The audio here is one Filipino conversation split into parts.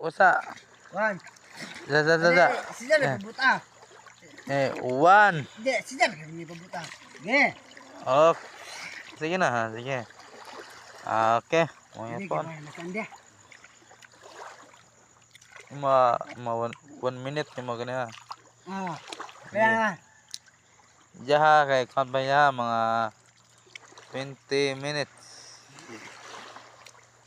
Usa. One. Za. Si Jan nagpabuta. One. Hindi, si Jan nagpabuta. Sige. Okay. Sige na ha, sige. Okay. Mga Hindi, po. nakanda. One minute ni mo ganyan. Kaya nga. Jaha kay kampay niya mga 20 minutes.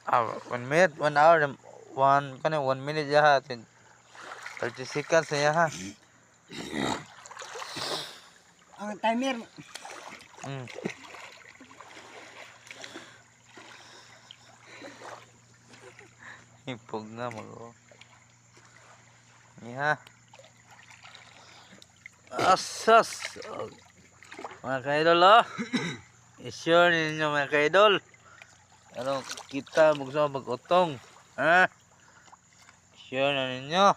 1 minute, 1 hour, 1 minute jaha. 30 seconds niya ha. Ang timer. Ipog na mo. Niya. Asas. Mga kaidol i-share ninyo mga kaidol. Ano kita bugso mag-utong. Ha? Share na ninyo.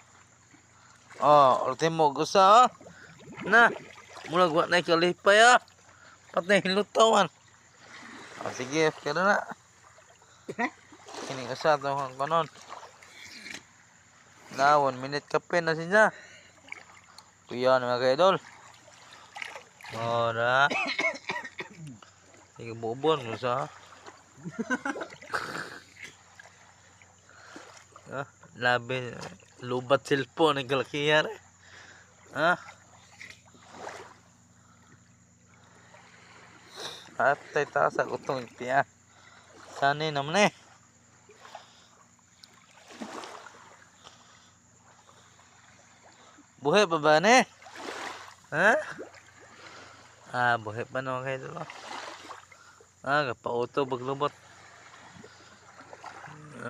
Ultimo gusa na. Mula gwa na ikalipay patay hilutawan. Sige, kaya na. Ini asa to kang kanon. Na 1 minute kape na siya. Kuya na mga kaidol. Ora. Sige bubon mo sa. Labi lubat cellphone ang kalakiyar. Atay taas ako itong tiya. Sanay naman Buhay pa ba ne? Buhay pa naman kayo dito. Kapauto paglubot.